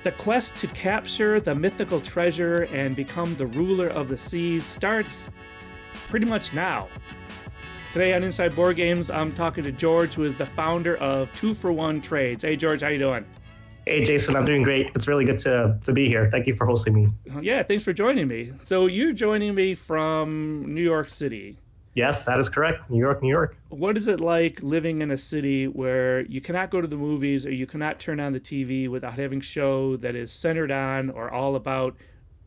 The quest to capture the mythical treasure and become the ruler of the seas starts pretty much now. Today on Inside Board Games, I'm talking to George, who is the founder of 2-for-1 Trades. Hey, George, how you doing? Hey, Jason, I'm doing great. It's really good to be here. Thank you for hosting me. Yeah, thanks for joining me. So you're joining me from New York City. Yes, that is correct. New York, New York. What is it like living in a city where you cannot go to the movies or you cannot turn on the TV without having a show that is centered on or all about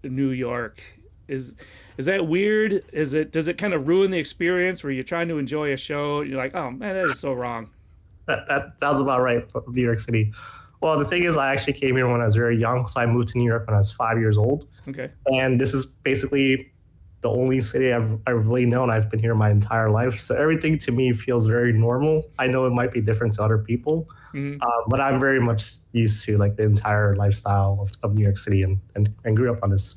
New York? Is that weird? Does it kind of ruin the experience where you're trying to enjoy a show and you're like, oh man, that is so wrong? That sounds about right for New York City. Well, the thing is, I actually came here when I was very young. So I moved to New York when I was 5 years old. Okay. And this is basically the only city I've really known. I've been here my entire life. So everything to me feels very normal. I know it might be different to other people, but I'm very much used to like the entire lifestyle of New York City and grew up on this.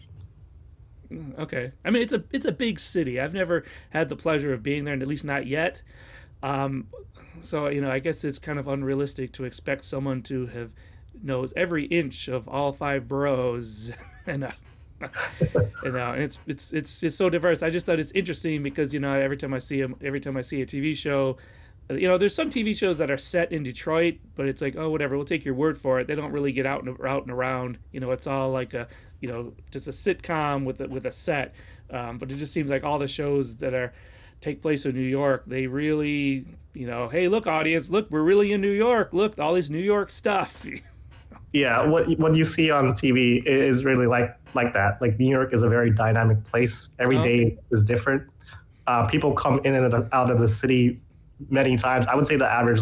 Okay. I mean, it's a big city. I've never had the pleasure of being there, and at least not yet. So, I guess it's kind of unrealistic to expect someone to have knows every inch of all 5 boroughs and it's so diverse. I just thought it's interesting because every time I see a TV show, there's some TV shows that are set in Detroit, but it's like, oh, whatever, we'll take your word for it. They don't really get out and around. It's all like a just a sitcom with a set. But it just seems like all the shows that take place in New York, they really, hey, look, audience, look, we're really in New York. Look, all this New York stuff. Yeah, what you see on TV is really like that. Like New York is a very dynamic place. Every day is different. People come in and out of the city many times. I would say the average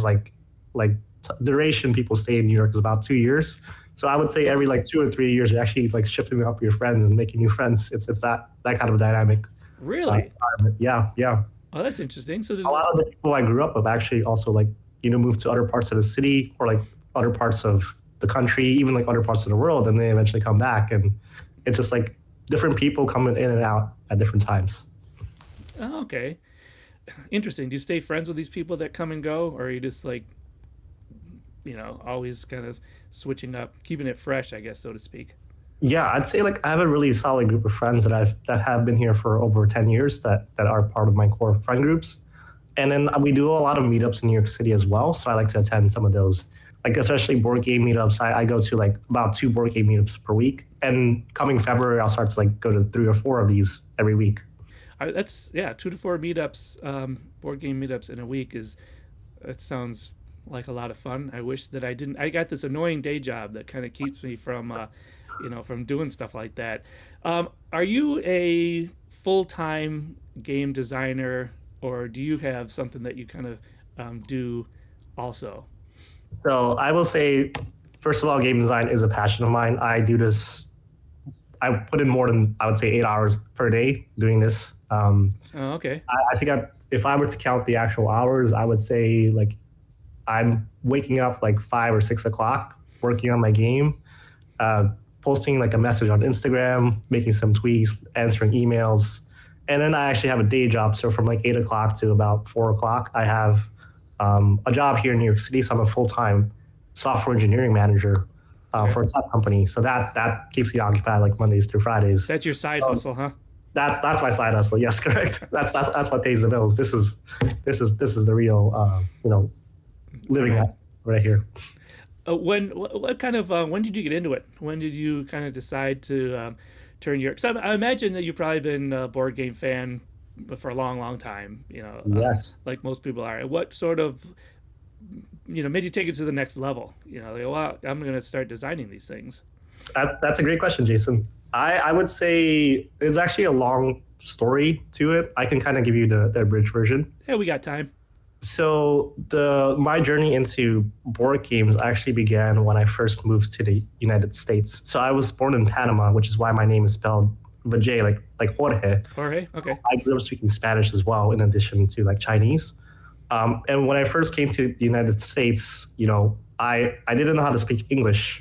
duration people stay in New York is about 2 years. So I would say every 2 or 3 years you're actually shifting up your friends and making new friends. It's that kind of dynamic. Really? Yeah. Oh, that's interesting. So a lot of the people I grew up with actually also moved to other parts of the city or other parts of the country, even other parts of the world, and they eventually come back. And it's just different people coming in and out at different times. Oh, okay. Interesting. Do you stay friends with these people that come and go, or are you just always kind of switching up, keeping it fresh, I guess, so to speak? Yeah, I'd say I have a really solid group of friends that have been here for over 10 years that are part of my core friend groups. And then we do a lot of meetups in New York City as well. So I like to attend some of those, especially board game meetups. I go to about 2 board game meetups per week. And coming February, I'll start to go to 3 or 4 of these every week. That's 2 to 4 meetups, board game meetups in a week that sounds like a lot of fun. I wish that I got this annoying day job that kind of keeps me from doing stuff like that. Are you a full-time game designer, or do you have something that you kind of do also? So I will say, first of all, game design is a passion of mine. I do this. I put in more than, I would say, 8 hours per day doing this. Okay. I think if I were to count the actual hours, I would say I'm waking up 5 or 6 o'clock, working on my game, posting a message on Instagram, making some tweets, answering emails. And then I actually have a day job. So from 8 o'clock to about 4 o'clock, I have a job here in New York City. So I'm a full-time software engineering manager for a tech company. So that keeps me occupied Mondays through Fridays. That's your side hustle, huh? That's my side hustle. Yes, correct. That's what pays the bills. This is the real living right here. When did you get into it? When did you kind of decide to turn your? Because I imagine that you've probably been a board game fan for a long, long time. Yes. Like most people are. And what sort of made you take it to the next level? Well, I'm going to start designing these things. That's a great question, Jason. I would say it's actually a long story to it. I can kind of give you the abridged version. Yeah, we got time. So my journey into board games actually began when I first moved to the United States. So I was born in Panama, which is why my name is spelled with J, like Jorge. Jorge, okay. I grew up speaking Spanish as well, in addition to Chinese. And when I first came to the United States, I didn't know how to speak English.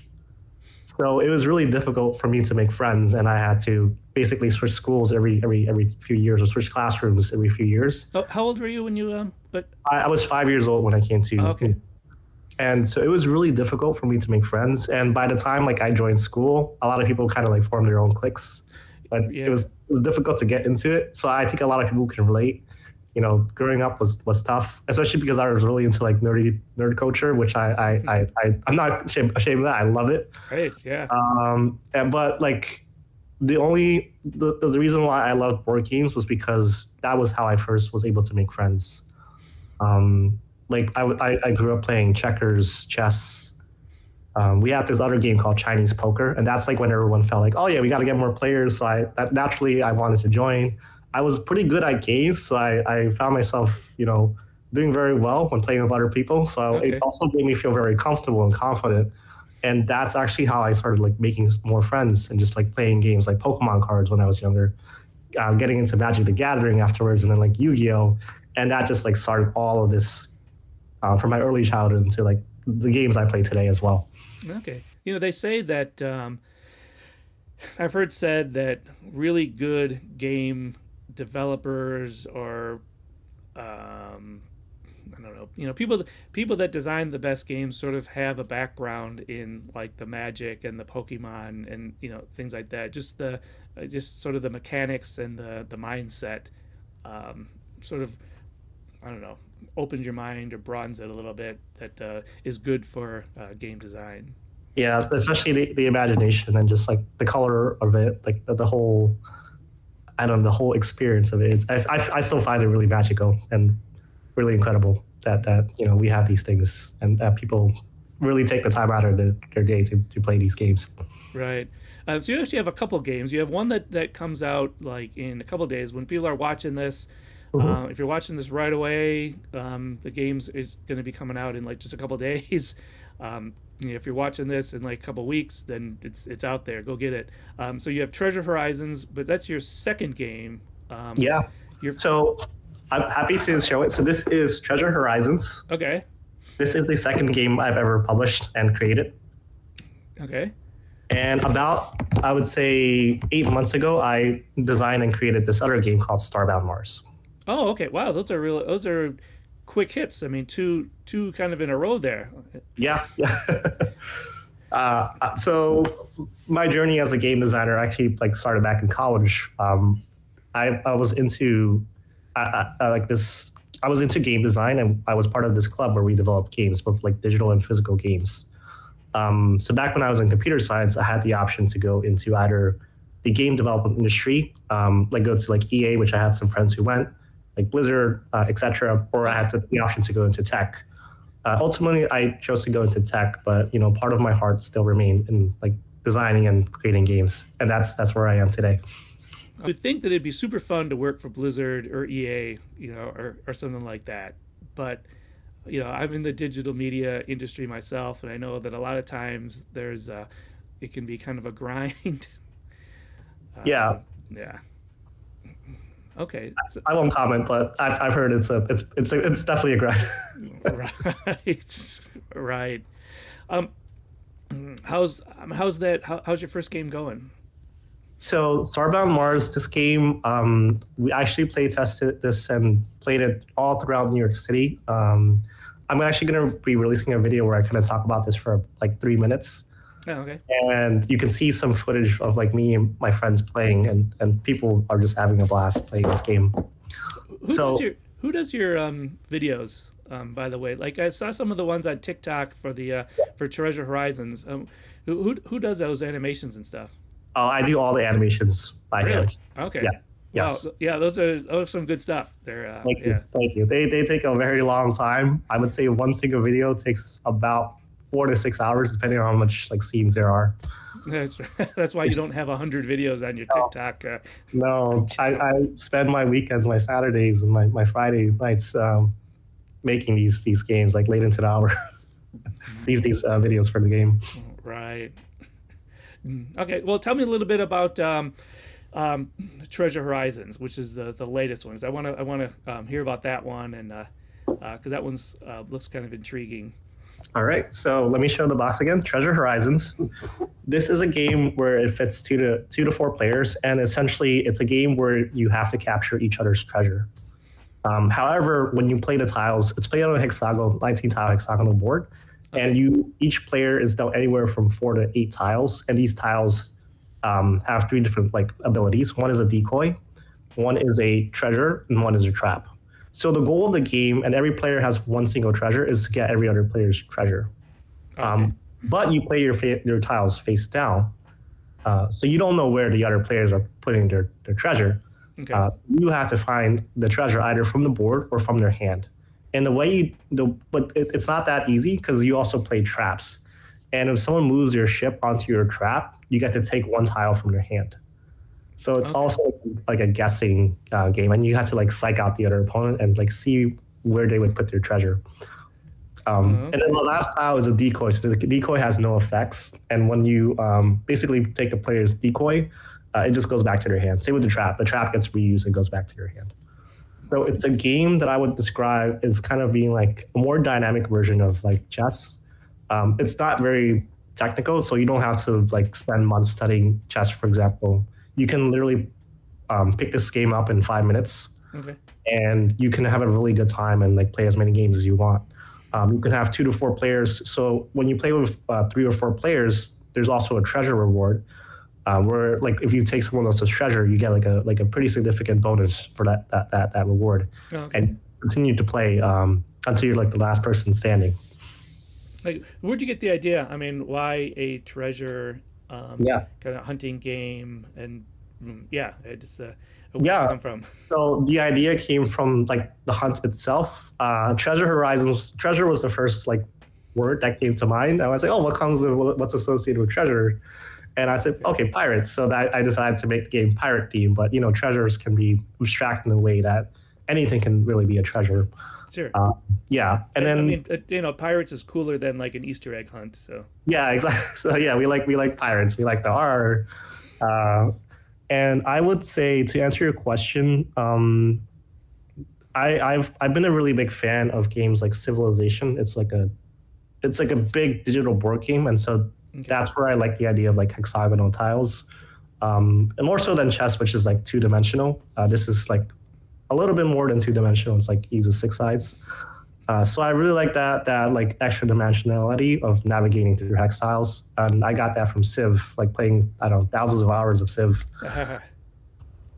So it was really difficult for me to make friends, and I had to basically switch schools every few years, or switch classrooms every few years. Oh, how old were you when you? I was 5 years old when I came to. Oh, okay. And so it was really difficult for me to make friends. And by the time like I joined school, a lot of people kind of like formed their own cliques, but Yeah. it was difficult to get into it. So I think a lot of people can relate. You know, growing up was tough, especially because I was really into like nerd culture, which I'm not ashamed of that. I love it. Right. Yeah. But like the reason why I loved board games was because that was how I first was able to make friends. Like I grew up playing checkers, chess. We had this other game called Chinese poker, and that's like when everyone felt like, oh yeah, we got to get more players. So naturally I wanted to join. I was pretty good at games, so I found myself, you know, doing very well when playing with other people. So it Okay. also made me feel very comfortable and confident. And that's actually how I started like making more friends and just like playing games like Pokemon cards when I was younger, getting into Magic the Gathering afterwards, and then like Yu-Gi-Oh, and that just like started all of this from my early childhood into like the games I play today as well. Okay. They say that I've heard said that really good game developers or I don't know, people that design the best games sort of have a background in like the Magic and the Pokemon and things like that. Just sort of the mechanics and the mindset, sort of, I don't know, opens your mind or broadens it a little bit. That is good for game design. Yeah, especially the imagination and just like the color of it, like the whole, I don't know, the whole experience of it. I still find it really magical and really incredible that we have these things and that people really take the time out of their day to play these games. Right. So you actually have a couple games. You have one that comes out like in a couple days. When people are watching this, Mhm. if you're watching this right away, the games is going to be coming out in like just a couple days. If you're watching this in like a couple weeks, then it's out there. Go get it. So you have Treasure Horizons, but that's your second game. Yeah. Your So I'm happy to show it. So this is Treasure Horizons. Okay. This is the second game I've ever published and created. Okay. And about, I would say, 8 months ago, I designed and created this other game called Starbound Mars. Oh, okay. Wow, those are quick hits. I mean, two kind of in a row there. Yeah, yeah. So my journey as a game designer actually like started back in college. I was into like this. I was into game design, and I was part of this club where we developed games, both like digital and physical games. So back when I was in computer science, I had the option to go into either the game development industry, like go to like EA, which I have some friends who went, like Blizzard, etc., or I had the option to go into tech. Ultimately, I chose to go into tech, but part of my heart still remained in like designing and creating games, and that's where I am today. I would think that it'd be super fun to work for Blizzard or EA, or something like that. But I'm in the digital media industry myself, and I know that a lot of times it can be kind of a grind. Yeah, Yeah. Okay. So, I won't comment, but I've heard it's definitely a grind. right. Right. Um, how's that? How's your first game going? So Starbound Mars, this game, we actually play tested this and played it all throughout New York City. I'm actually going to be releasing a video where I kind of talk about this for like 3 minutes. Oh, okay. And you can see some footage of like me and my friends playing, and people are just having a blast playing this game. Who So does your Who does your videos? By the way, like I saw some of the ones on TikTok for the for Treasure Horizons. Who does those animations and stuff? I do all the animations by Really? hand. Okay. Yes. Wow. Yes. Yeah, those are some good stuff. They're Thank you. yeah. Thank you. They take a very long time. I would say one single video takes about 4 to 6 hours, depending on how much like scenes there are. That's that's why you don't have 100 videos on your No, TikTok. no, I spend my weekends, my Saturdays, and my Friday nights making these games like late into the hour. These videos for the game. Right. Okay. Well, tell me a little bit about Treasure Horizons, which is the latest one. 'Cause I want to hear about that one, and because that one's looks kind of intriguing. All right, so let me show the box again. Treasure Horizons. This is a game where it fits two to four players, and essentially it's a game where you have to capture each other's treasure. However, when you play the tiles, it's played on a hexagonal, 19 tile hexagonal board, Okay. and you each player is dealt anywhere from 4 to 8 tiles, and these tiles have three different like abilities. One is a decoy, one is a treasure, and one is a trap. So the goal of the game, and every player has one single treasure, is to get every other player's treasure. Okay. But you play your tiles face down, so you don't know where the other players are putting their treasure. Okay. So you have to find the treasure either from the board or from their hand. And the way but it's not that easy because you also play traps. And if someone moves your ship onto your trap, you get to take one tile from their hand. So it's Okay. also like a guessing game, and you have to like psych out the other opponent and like see where they would put their treasure. And then Okay. the last tile is a decoy. So the decoy has no effects, and when you basically take a player's decoy, it just goes back to their hand. Same with the trap. The trap gets reused and goes back to your hand. So it's a game that I would describe as kind of being like a more dynamic version of like chess. It's not very technical, so you don't have to like spend months studying chess, for example. You can literally pick this game up in 5 minutes, Okay. and you can have a really good time and like play as many games as you want. You can have 2 to 4 players. So when you play with 3 or 4 players, there's also a treasure reward, where like if you take someone else's treasure, you get like a pretty significant bonus for that reward, Okay. and continue to play until you're like the last person standing. Like, where'd you get the idea? I mean, why a treasure Yeah, kind of hunting game? And yeah, it just where'd it yeah. come from? So the idea came from like the hunt itself. Treasure Horizons. Treasure was the first like word that came to mind. I was like, oh, what's associated with treasure? And I said, Okay. okay, pirates. So that I decided to make the game pirate theme. But treasures can be abstract in a way that anything can really be a treasure. Sure. Uh, yeah, and I then mean, pirates is cooler than like an Easter egg hunt. So yeah, exactly. So yeah, we like pirates. We like the R. Uh, and I would say to answer your question, I've been a really big fan of games like Civilization. It's like a big digital board game, and so okay. that's where I like the idea of like hexagonal tiles, and more so than chess, which is like 2 dimensional. This is like a little bit more than 2 dimensional. It's like uses 6 sides. So I really like that like extra dimensionality of navigating through hex tiles, and I got that from Civ, like playing I don't know thousands of hours of Civ.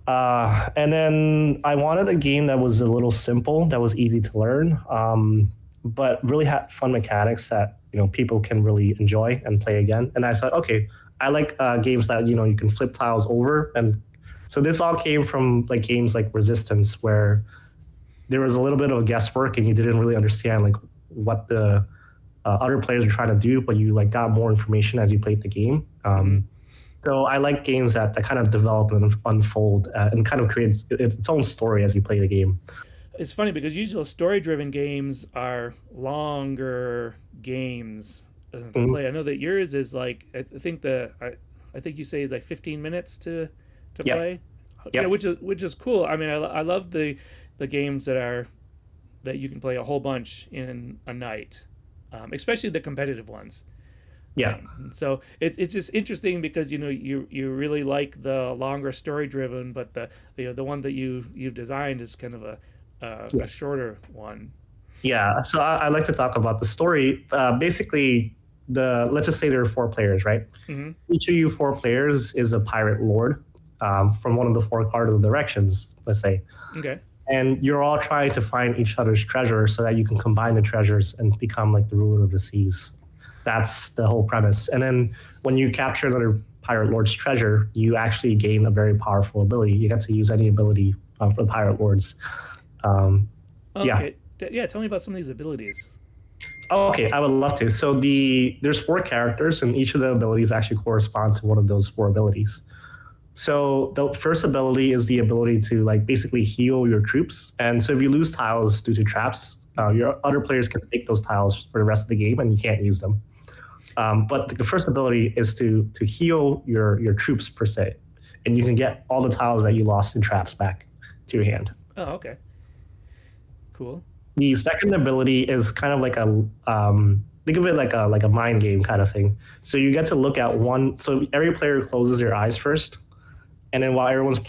And then I wanted a game that was a little simple, that was easy to learn, but really had fun mechanics that people can really enjoy and play again. And I said, okay, I like games that you can flip tiles over, and so this all came from like games like Resistance, where there was a little bit of guesswork and you didn't really understand like what the other players were trying to do, but you like got more information as you played the game. So I like games that kind of develop and unfold and kind of creates its own story as you play the game. It's funny because usually story-driven games are longer games to Mhm. play. I know that yours is like I think you say is like 15 minutes to Yep. play. Yep. Which is cool. I mean, I love the games that you can play a whole bunch in a night, especially the competitive ones. Yeah. So it's just interesting because you really like the longer story driven, but the one that you've designed is kind of a Yeah. shorter one. Yeah. So I like to talk about the story. Basically, let's just say there are 4 players, right? Hmm. Each of you 4 players is a pirate lord from one of the 4 cardinal directions, let's say. Okay. And you're all trying to find each other's treasure so that you can combine the treasures and become like the ruler of the seas. That's the whole premise. And then when you capture another pirate lord's treasure, you actually gain a very powerful ability. You get to use any ability for the pirate lords. Um, yeah. Okay. Yeah. Tell me about some of these abilities. Oh, okay, I would love to. So there's 4 characters, and each of the abilities actually correspond to one of those 4 abilities. So the first ability is the ability to like basically heal your troops. And so if you lose tiles due to traps, your other players can take those tiles for the rest of the game, and you can't use them. But the first ability is to heal your troops per se, and you can get all the tiles that you lost in traps back to your hand. Oh, okay. Cool. The second ability is kind of like a think of it like a mind game kind of thing. So you get to look at one. So every player closes their eyes first, and then while everyone's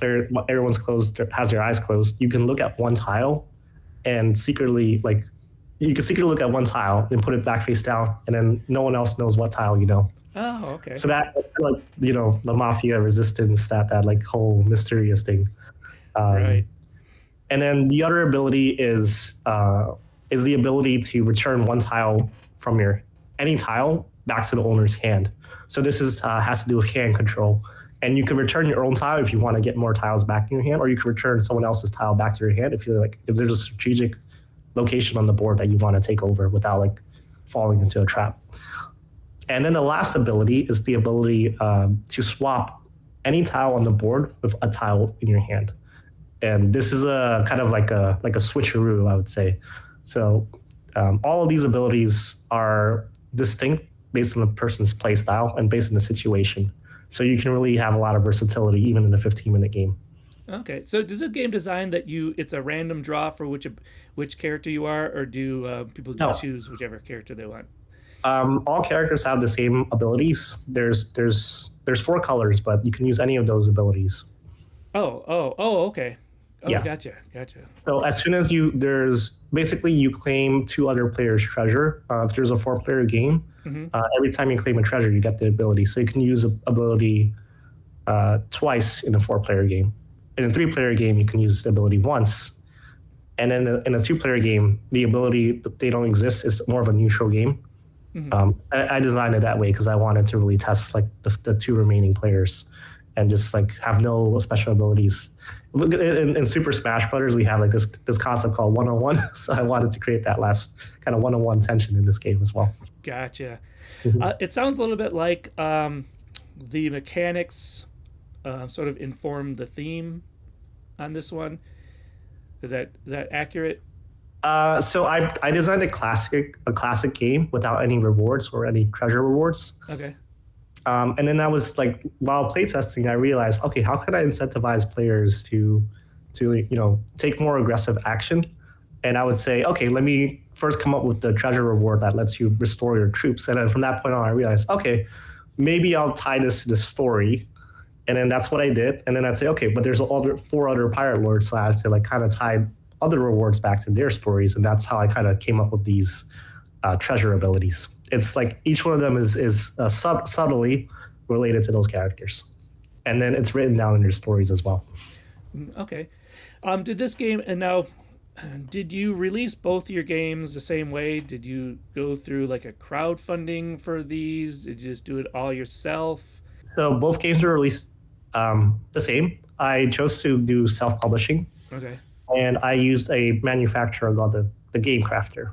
closed has their eyes closed, you can look at one tile and secretly like you can secretly look at one tile and put it back face down, and then no one else knows what tile you know. Oh, okay. So that like the mafia resistance, that like whole mysterious thing. Um, Right. and then the other ability is the ability to return one tile from your any tile back to the owner's hand. So this is has to do with hand control. And you can return your own tile if you want to get more tiles back in your hand, or you can return someone else's tile back to your hand if there's a strategic location on the board that you want to take over without like falling into a trap. And then the last ability is the ability to swap any tile on the board with a tile in your hand. And this is a kind of like a switcheroo, I would say. So all of these abilities are distinct based on the person's play style and based on the situation. So you can really have a lot of versatility even in a 15-minute game. Okay. So does it game design that it's a random draw for which character you are, or do people No, just choose whichever character they want? all characters have the same abilities. There's four colors, but you can use any of those abilities. Oh, okay. Oh, Yeah. gotcha. So as soon as there's basically you claim two other players' treasure. If there's a four-player game, Hmm. every time you claim a treasure, you get the ability. So you can use a ability twice in a four-player game. In a three-player game, you can use the ability once. And then in a two-player game, the ability they don't exist is more of a neutral game. Hmm. I designed it that way because I wanted to really test like the two remaining players and just like have no special abilities. In Super Smash Brothers, we have like this concept called 101. So I wanted to create that last kind of 101 tension in this game as well. Gotcha. Mhm. It sounds a little bit like the mechanics sort of inform the theme on this one. Is that accurate? So I designed a classic game without any rewards or any treasure rewards. Okay. And then I was like, while playtesting, I realized, okay, how can I incentivize players to take more aggressive action? And I would say, okay, let me first come up with the treasure reward that lets you restore your troops. And then from that point on, I realized, okay, maybe I'll tie this to the story. And then that's what I did. And then I'd say, okay, but there's four other pirate lords, so I have to like kind of tie other rewards back to their stories. And that's how I kind of came up with these treasure abilities. It's like each one of them is subtly related to those characters, and then it's written down in your stories as well. Okay. Did this game and now did you release both your games the same way? Did you go through like a crowdfunding for these? Did you just do it all yourself? So both games were released the same. I chose to do self-publishing, Okay. and I used a manufacturer called the Game Crafter.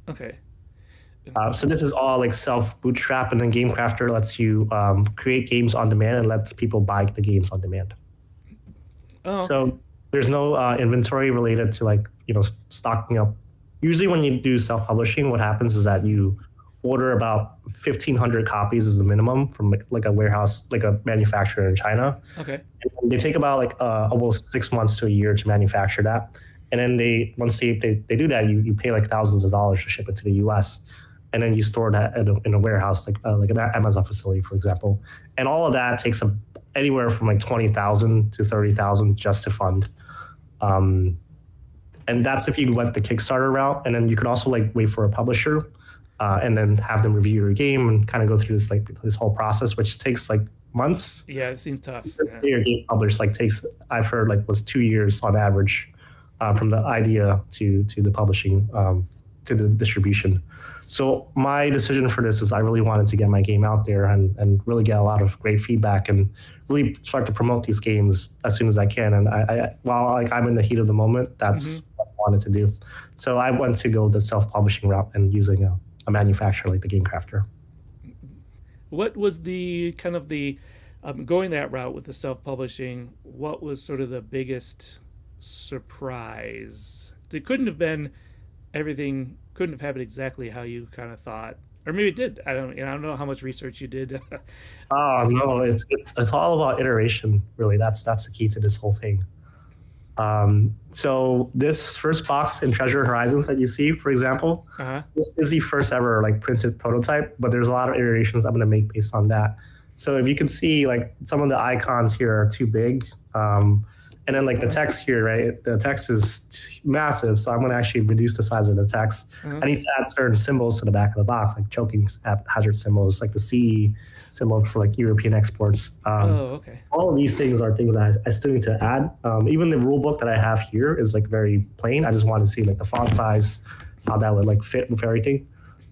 Okay. So this is all like self-bootstrap, and then Game Crafter lets you create games on demand and lets people buy the games on demand. Oh, okay. So there's no inventory related to like stocking up. Usually when you do self-publishing, what happens is that you order about 1,500 copies is the minimum from like a warehouse, like a manufacturer in China. Okay. And they take about like almost 6 months to a year to manufacture that. And then once they do that, you pay like thousands of dollars to ship it to the U.S. And then you store that in a warehouse, like an Amazon facility, for example. And all of that takes anywhere from like 20,000 to 30,000 just to fund. And that's if you went the Kickstarter route. And then you can also like wait for a publisher and then have them review your game and kind of go through this whole process, which takes like months. Yeah, it seemed tough. Yeah. Your game published I've heard like was 2 years on average from the idea to the publishing to the distribution. So my decision for this is I really wanted to get my game out there and really get a lot of great feedback and really start to promote these games as soon as I can. And I while like I'm in the heat of the moment, that's what I wanted to do. So I went to go the self-publishing route and using a manufacturer like the Game Crafter. What was the kind of the going that route with the self-publishing? What was sort of the biggest surprise? It couldn't have been everything. Couldn't have happened exactly how you kind of thought, or maybe it did. I don't know how much research you did. Oh no, it's all about iteration. Really, that's the key to this whole thing. So this first box in Treasure Horizons that you see, for example, Uh-huh. this is the first ever like printed prototype, but there's a lot of iterations I'm going to make based on that. So if you can see, like some of the icons here are too big, And then like the text here, right? The text is massive, so I'm going to actually reduce the size of the text. I need to add certain symbols to the back of the box, like choking hazard symbols, like the CE symbols for like European exports. Okay. All of these things are things that I still need to add. Even the rule book that I have here is like very plain. I just wanted to see like the font size, how that would like fit with everything.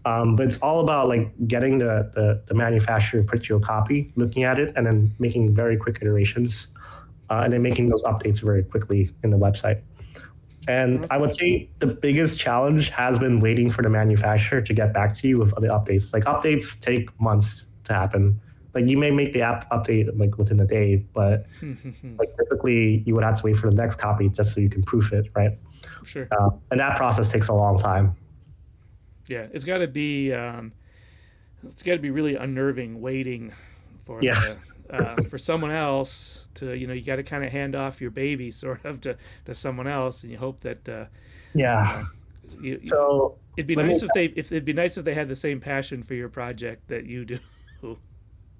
But it's all about like getting the manufacturer to print you a copy, looking at it, and then making very quick iterations, and then making those updates very quickly in the website. And I would say the biggest challenge has been waiting for the manufacturer to get back to you with the updates. Like updates take months to happen. Like you may make the app update like within a day, but like typically you would have to wait for the next copy just so you can proof it, right? Sure. And that process takes a long time. Yeah, it's got to be really unnerving waiting for for someone else to, you got to kind of hand off your baby sort of to someone else, and you hope that So it'd be nice if they had the same passion for your project that you do.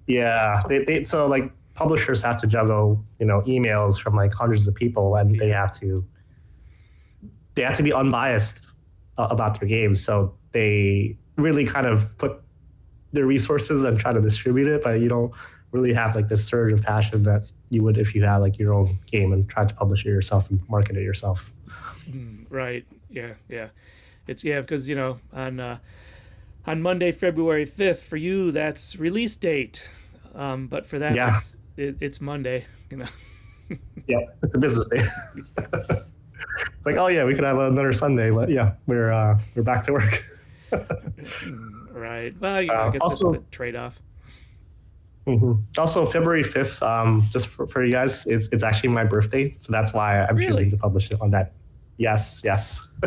Yeah, so like publishers have to juggle, emails from like hundreds of people, and they have to be unbiased about their games. So they really kind of put their resources and try to distribute it, but you don't really have like this surge of passion that you would if you had like your own game and tried to publish it yourself and market it yourself. Right. Yeah. Yeah. It's because on Monday, February 5th, for you, that's release date. But for that, it's Monday, Yeah, it's a business day. It's like, oh yeah, we could have another Sunday, but yeah, we're back to work. Right. Well, I guess also, that's the trade-off. Also, February 5th, just for you guys, it's actually my birthday, so that's why I'm choosing to publish it on that. Yes.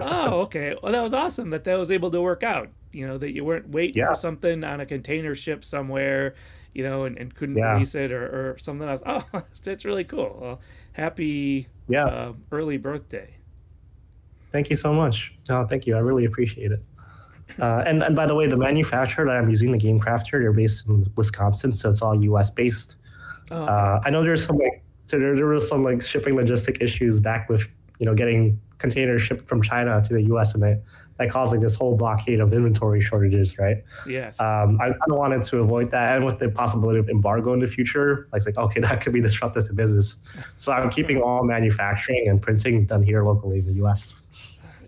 Oh, okay. Well, that was awesome that was able to work out. That you weren't waiting for something on a container ship somewhere, and couldn't release it or something else. Oh, that's really cool. Well, happy early birthday. Thank you so much. No, thank you. I really appreciate it. And by the way, the manufacturer that I'm using, the Game Crafter, they're based in Wisconsin, so it's all U.S. based. Oh, okay. I know there's some there was some like shipping logistic issues back with getting containers shipped from China to the U.S. and that caused like this whole blockade of inventory shortages, right? Yes. I kind of wanted to avoid that, and with the possibility of embargo in the future, like okay, that could be disruptive to business. So I'm keeping all manufacturing and printing done here locally in the U.S.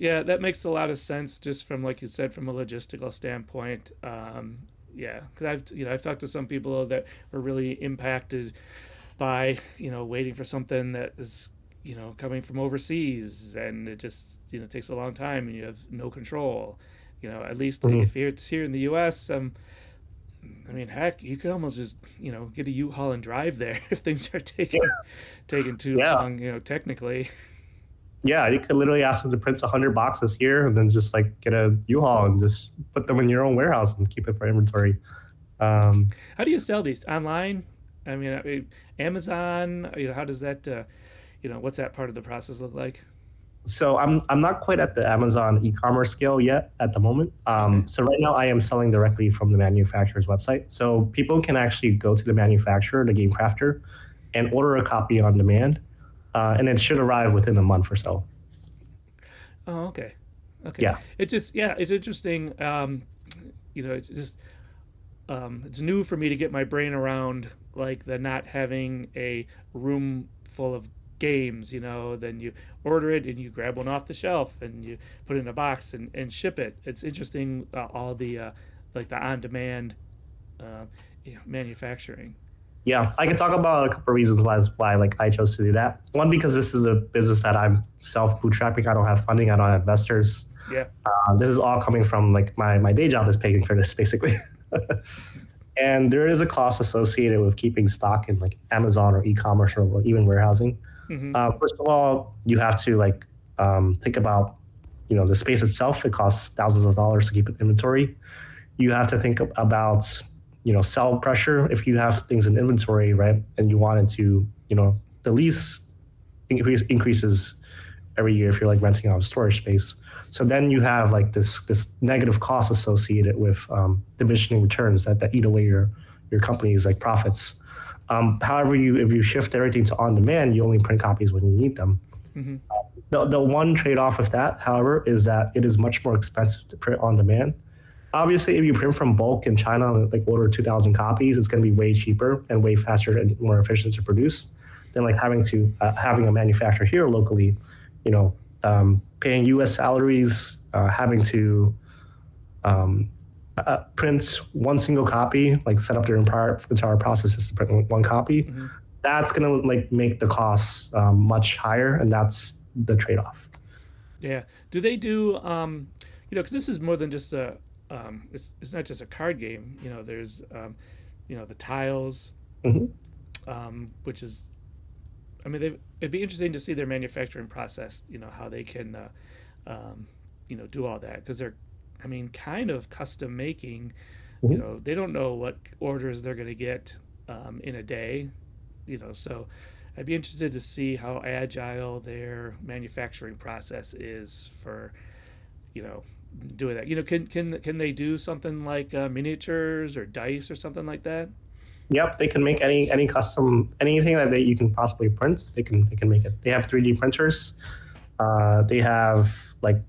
Yeah, that makes a lot of sense, just from like you said, from a logistical standpoint. Because I've talked to some people that were really impacted by waiting for something that is coming from overseas, and it just takes a long time, and you have no control. At least if it's here in the U.S. Heck, you could almost just get a U-Haul and drive there if things are taking too long. Technically. Yeah, you could literally ask them to print 100 boxes here, and then just like get a U-Haul and just put them in your own warehouse and keep it for inventory. How do you sell these online? Amazon. How does that? What's that part of the process look like? So I'm not quite at the Amazon e-commerce scale yet at the moment. So right now I am selling directly from the manufacturer's website. So people can actually go to the manufacturer, the Game Crafter, and order a copy on demand. And it should arrive within a month or so. Oh, okay. Yeah. It's interesting. It's new for me to get my brain around like the not having a room full of games. Then you order it and you grab one off the shelf and you put it in a box and ship it. It's interesting, all the like the on-demand manufacturing. Yeah, I can talk about a couple of reasons why like I chose to do that. One, because this is a business that I'm self-bootstrapping. I don't have funding. I don't have investors. Yeah. This is all coming from like my day job is paying for this basically. And there is a cost associated with keeping stock in like Amazon or e-commerce or even warehousing. First of all, you have to like think about the space itself. It costs thousands of dollars to keep an inventory. You have to think about sell pressure if you have things in inventory, right? And you wanted to, the lease increases every year if you're like renting out storage space. So then you have like this negative cost associated with diminishing returns that eat away your company's like profits. However, if you shift everything to on demand, you only print copies when you need them. Mm-hmm. The one trade off with that, however, is that it is much more expensive to print on demand. Obviously, if you print from bulk in China, like order 2,000 copies, it's going to be way cheaper and way faster and more efficient to produce than like having a manufacturer here locally, paying U.S. salaries, having to print one single copy, like set up their entire process just to print one copy. Mm-hmm. That's going to like make the costs much higher, and that's the trade-off. Yeah. Do they do because this is more than just it's not just a card game. There's the tiles, Mm-hmm. which is, I mean, it'd be interesting to see their manufacturing process. How they can, do all that because they're, I mean, kind of custom making. Mm-hmm. They don't know what orders they're going to get in a day. So I'd be interested to see how agile their manufacturing process is for, doing that. Can they do something like miniatures or dice or something like that? Yep, they can make any custom anything that you can possibly print. They can make it. They have 3D printers. They have like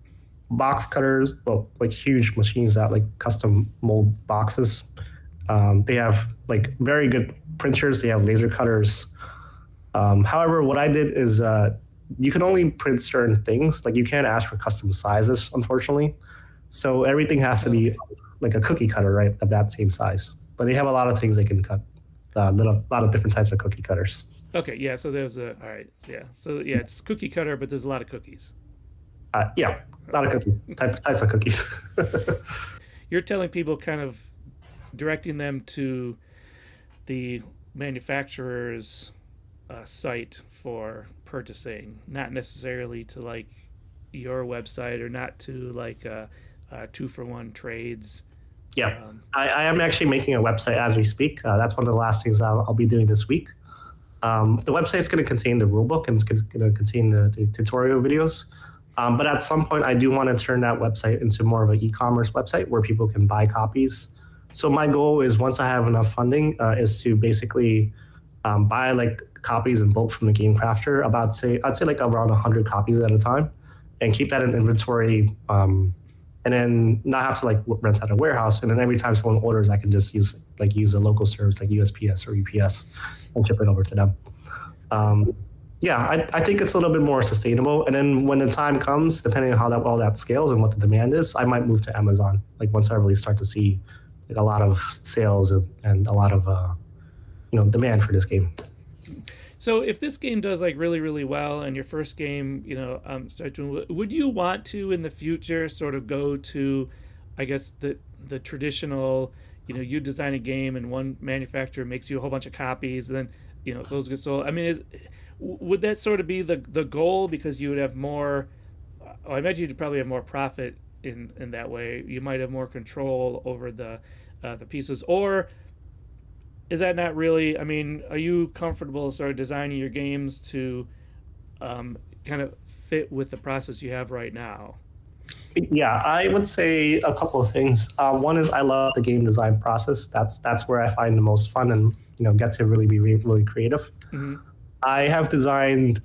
box cutters, well, like huge machines that like custom mold boxes. They have like very good printers. They have laser cutters. However, what I did is you can only print certain things. Like you can't ask for custom sizes, unfortunately. So everything has to be like a cookie cutter, right, of that same size. But they have a lot of things they can cut. A lot of different types of cookie cutters. Okay, yeah. So there's all right, yeah. So yeah, it's cookie cutter, but there's a lot of cookies. Yeah, a lot of types of cookies. You're telling people kind of directing them to the manufacturer's site for purchasing, not necessarily to like your website or not to like 2-for-1 trades. Yeah, I am actually making a website as we speak. That's one of the last things I'll be doing this week. The website is going to contain the rulebook and it's going to contain the tutorial videos. But at some point, I do want to turn that website into more of an e-commerce website where people can buy copies. So my goal is once I have enough funding, is to basically buy like copies in bulk from the game crafter. I'd say like around 100 copies at a time, and keep that in inventory. And then not have to like rent out a warehouse. And then every time someone orders, I can just use a local service like USPS or UPS and ship it over to them. I think it's a little bit more sustainable. And then when the time comes, depending on how all that scales and what the demand is, I might move to Amazon. Like once I really start to see like a lot of sales and a lot of demand for this game. So if this game does like really really well and your first game starts doing, would you want to in the future sort of go to, I guess, the traditional, you design a game and one manufacturer makes you a whole bunch of copies and then those get sold? I mean, would that sort of be the goal because you would have more? I imagine you'd probably have more profit in that way. You might have more control over the pieces, or is that not really? I mean, are you comfortable sort of designing your games to kind of fit with the process you have right now? Yeah, I would say a couple of things. One is I love the game design process. That's where I find the most fun and get to really be really creative. Mm-hmm. I have designed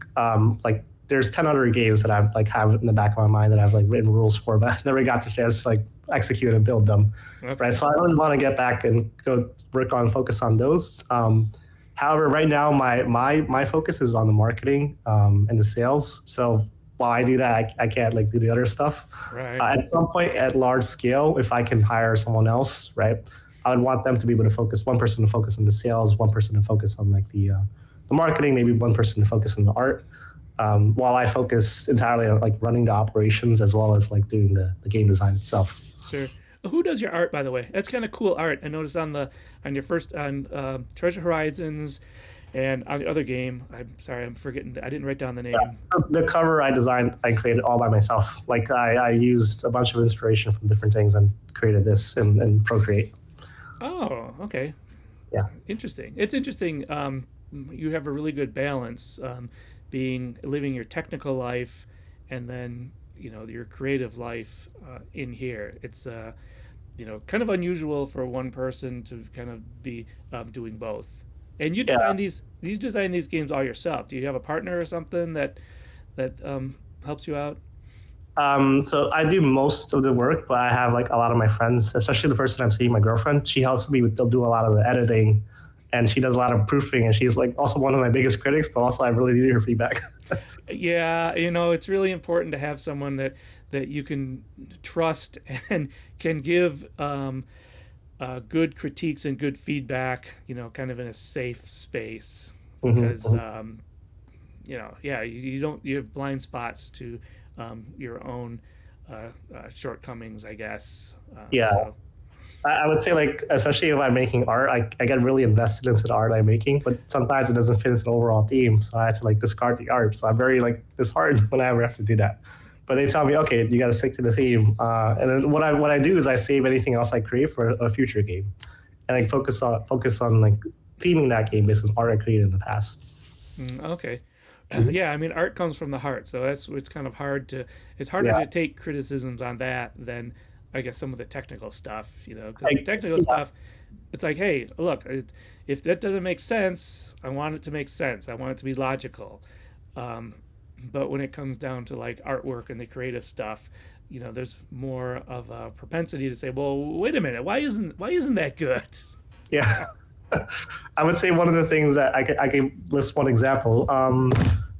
like there's 10 other games that I've like have in the back of my mind that I've like written rules for, but I never got the chance to like execute and build them. Okay. Right. So I really want to get back and go focus on those. However, right now my focus is on the marketing and the sales. So while I do that, I can't like do the other stuff. Right. At some point at large scale, if I can hire someone else, right, I would want them to be able to focus, one person to focus on the sales, one person to focus on like the marketing, maybe one person to focus on the art, while I focus entirely on like running the operations as well as like doing the game design itself. Sure. Who does your art, by the way? That's kind of cool art. I noticed on your first on Treasure Horizons, and on the other game. I'm sorry, I'm forgetting. I didn't write down the name. The cover I designed, I created all by myself. Like I used a bunch of inspiration from different things and created this in Procreate. Oh, okay. Yeah. Interesting. It's interesting. You have a really good balance, living your technical life, and then your creative life in here. It's kind of unusual for one person to kind of be doing both. And Yeah. you design these games all yourself. Do you have a partner or something that helps you out? So I do most of the work, but I have like a lot of my friends, especially the person I'm seeing, my girlfriend. She helps me with do a lot of the editing, and she does a lot of proofing. And she's like also one of my biggest critics, but also I really need her feedback. Yeah, it's really important to have someone that you can trust and can give good critiques and good feedback. Kind of in a safe space Hmm. because yeah, you don't you have blind spots to your own shortcomings, I guess. Yeah, So I would say like especially if I'm making art, I get really invested into the art I'm making, but sometimes it doesn't fit into the overall theme, so I had to like discard the art. So I'm very like disheartened when I ever have to do that. But they tell me, okay, you got to stick to the theme. And then what I do is I save anything else I create for a future game, and I focus on like theming that game based on art I created in the past. okay. Mhm. Yeah, I mean, art comes from the heart, so it's kind of hard to it's harder Yeah, to take criticisms on that than I guess some of the technical stuff, because the I, technical yeah, stuff, it's like, hey, look, if that doesn't make sense, I want it to make sense. I want it to be logical. Um, but when it comes down to like artwork and the creative stuff, there's more of a propensity to say, well, wait a minute, why isn't that good? yeah. I would say one of the things that I could list one example.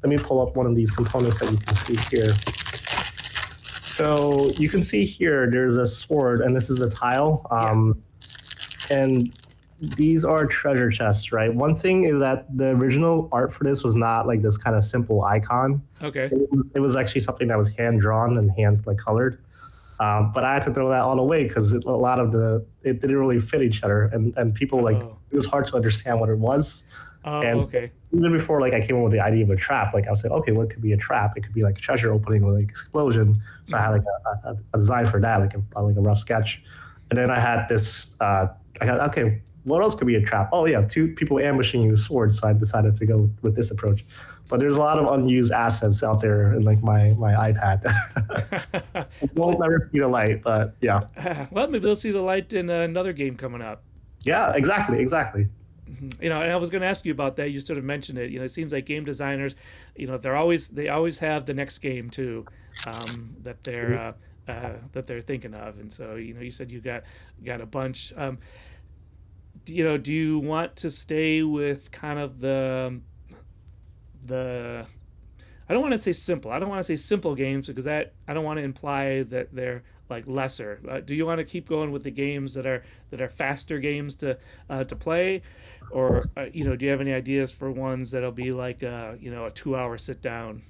Let me pull up one of these components that you can see here. So you can see here, there's a sword, and this is a tile. Yeah. And these are treasure chests, right? One thing is that the original art for this was not like this kind of simple icon. Okay. It was actually something that was hand drawn and hand like colored. But I had to throw that all away because a lot of it didn't really fit each other, and people like Oh. it was hard to understand what it was. Oh. And so Okay. even before like I came up with the idea of a trap, like I was like, okay, what could be a trap? It could be like a treasure opening or like explosion. So I had Hmm. like a design for that, like a rough sketch. And then I had this. I got okay. What else could be a trap? Oh yeah, two people ambushing you with swords. So I decided to go with this approach. But there's a lot of unused assets out there in like my iPad. Well, Won't never see the light, but yeah, well, maybe they'll see the light in another game coming up. yeah, exactly. And I was going to ask you about that. You sort of mentioned it. It seems like game designers, they always have the next game too, that they're thinking of. And so, you said you got a bunch. Do you want to stay with kind of the I don't want to say simple. I don't want to say simple games because that I don't want to imply that they're like lesser. Do you want to keep going with the games that are faster games to play, or do you have any ideas for ones that'll be like a 2 hour sit down?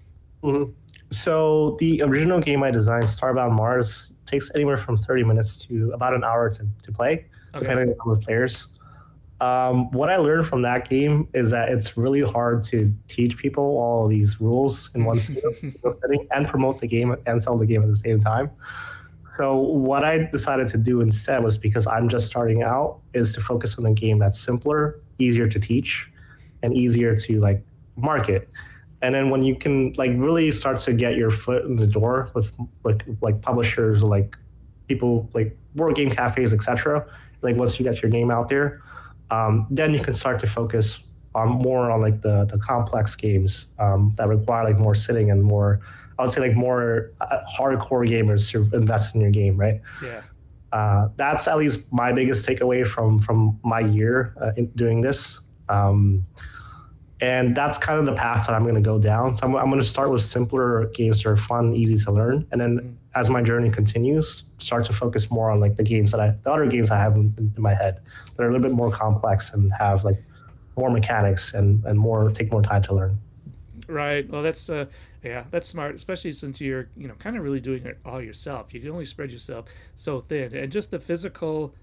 Hmm. So the original game I designed, Starbound Mars, takes anywhere from 30 minutes to about an hour to play, Okay. depending on the number of players. What I learned from that game is that it's really hard to teach people all these rules in one sitting and promote the game and sell the game at the same time. So what I decided to do instead was because I'm just starting out is to focus on a game that's simpler, easier to teach, and easier to like market. And then when you can like really start to get your foot in the door with like publishers, like people like board game cafes, etc. Like once you get your name out there, then you can start to focus on more on like the complex games that require like more sitting and more. I would say like more hardcore gamers to invest in your game, right? Yeah. That's at least my biggest takeaway from my year in doing this. And that's kind of the path that I'm going to go down. So I'm going to start with simpler games that are fun, easy to learn, and then Mm. as my journey continues, start to focus more on like the other games I have in my head that are a little bit more complex and have like more mechanics and more take more time to learn. Right. Well, that's smart, especially since you're kind of really doing it all yourself. You can only spread yourself so thin, and just the physical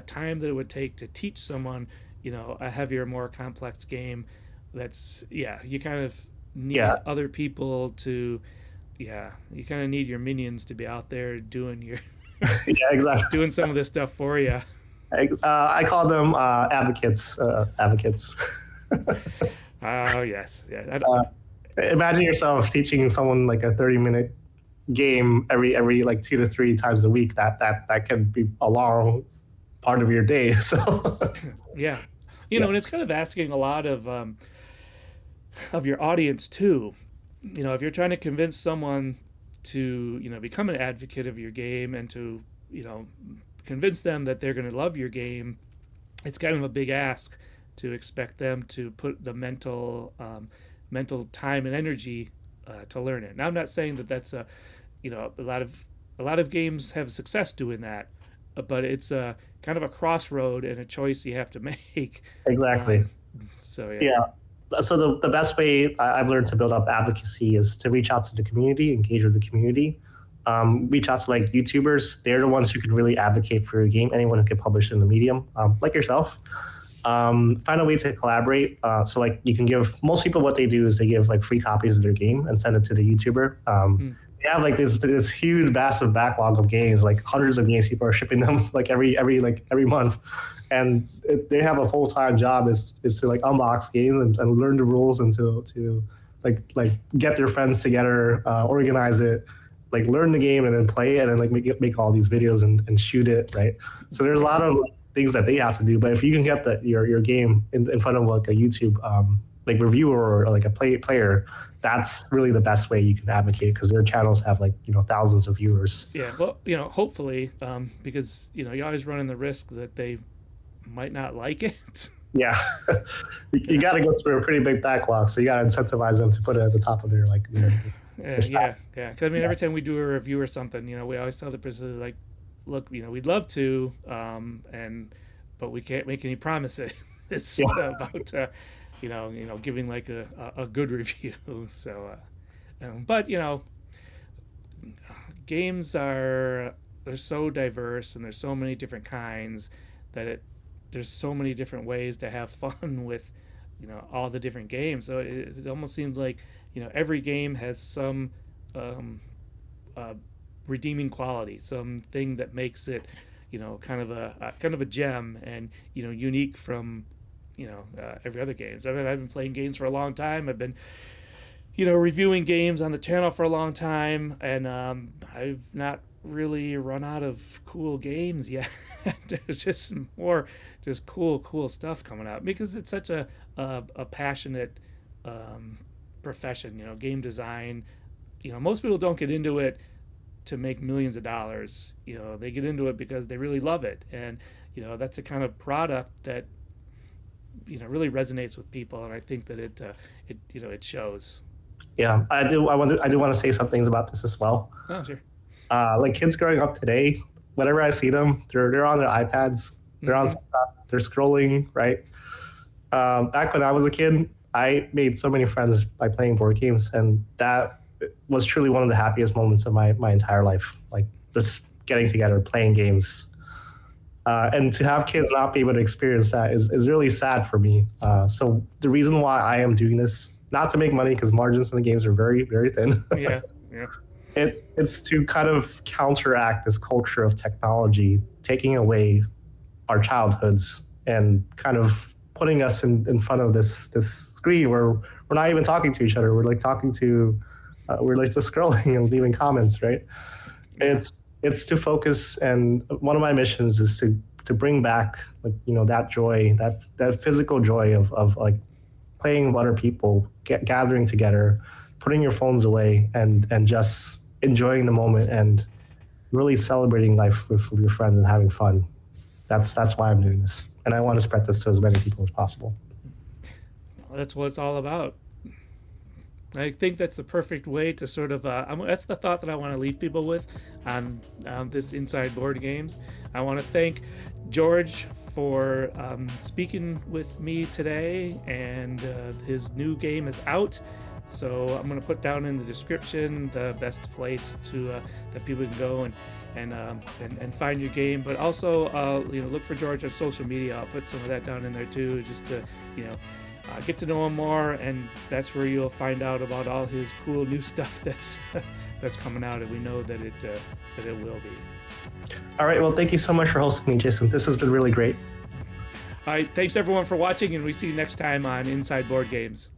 time that it would take to teach someone, a heavier, more complex game. That's yeah. You kind of need Yeah, other people to, yeah. You kind of need your minions to be out there yeah, exactly. doing some of this stuff for you. I call them advocates. Advocates. Oh yes, yeah. uh, Imagine yourself teaching someone like a 30-minute game every like 2 to 3 times a week. That can be a long part of your day. So Yeah. Yeah, And it's kind of asking a lot of your audience too. If you're trying to convince someone to, become an advocate of your game and to, convince them that they're going to love your game, it's kind of a big ask to expect them to put the mental time and energy to learn it. Now, I'm not saying that that's a lot of games have success doing that, but it's a kind of a crossroad and a choice you have to make. exactly. Um, so yeah. Yeah. So the best way I've learned to build up advocacy is to reach out to the community, engage with the community, reach out to like YouTubers. They're the ones who can really advocate for your game. Anyone who can publish in the medium, like yourself. Find a way to collaborate. So like you can give most people what they do is they give like free copies of their game and send it to the YouTuber. They have like this huge massive backlog of games, like hundreds of games. People are shipping them like every month, and they have a full-time job is to like unbox games and learn the rules and to like get their friends together, organize it, like learn the game and then play it and like make all these videos and shoot it, right? So there's a lot of like, things that they have to do. But if you can get your game in front of like a YouTube like reviewer or like a player, that's really the best way you can advocate because their channels have like thousands of viewers. Yeah, well, hopefully, because you're always running the risk that they might not like it. Yeah, you got to go through a pretty big backlog, so you got to incentivize them to put it at the top of their like their Yeah. Because every time we do a review or something, we always tell the person like, look, we'd love to, but we can't make any promises about giving like a good review. So, but games they're so diverse and there's so many different kinds that there's so many different ways to have fun with all the different games. So it almost seems like every game has some redeeming quality, something that makes it kind of a gem and unique from every other games. I've been playing games for a long time. I've been reviewing games on the channel for a long time, and I've not really run out of cool games yet. There's just more cool stuff coming out because it's such a passionate profession. Game design. Most people don't get into it to make millions of dollars. They get into it because they really love it, and that's a kind of product that really resonates with people, and I think that it shows. Yeah, I do want to say some things about this as well. Oh, sure. Like kids growing up today, whenever I see them, they're on their iPads, they're on TikTok, they're scrolling, right? Back when I was a kid, I made so many friends by playing board games, and that was truly one of the happiest moments of my entire life. Like just getting together, playing games. And to have kids not be able to experience that is really sad for me. So the reason why I am doing this, not to make money because margins in the games are very, very thin. Yeah. It's to kind of counteract this culture of technology, taking away our childhoods and kind of putting us in front of this screen where we're not even talking to each other. We're like we're like just scrolling and leaving comments, right? It's to focus, and one of my missions is to bring back like that joy, that physical joy of like playing with other people, gathering together, putting your phones away, and just enjoying the moment and really celebrating life with your friends and having fun. That's why I'm doing this, and I want to spread this to as many people as possible. Well, that's what it's all about. I think that's the perfect way to sort of. That's the thought that I want to leave people with on this Inside Board Games. I want to thank George for speaking with me today, and his new game is out. So I'm going to put down in the description the best place to that people can go and find your game. But also, look for George on social media. I'll put some of that down in there too, just to get to know him more, and that's where you'll find out about all his cool new stuff that's coming out, and we know that it will be. All right, well, thank you so much for hosting me, Jason. This has been really great. All right, thanks everyone for watching, and we see you next time on Inside Board Games.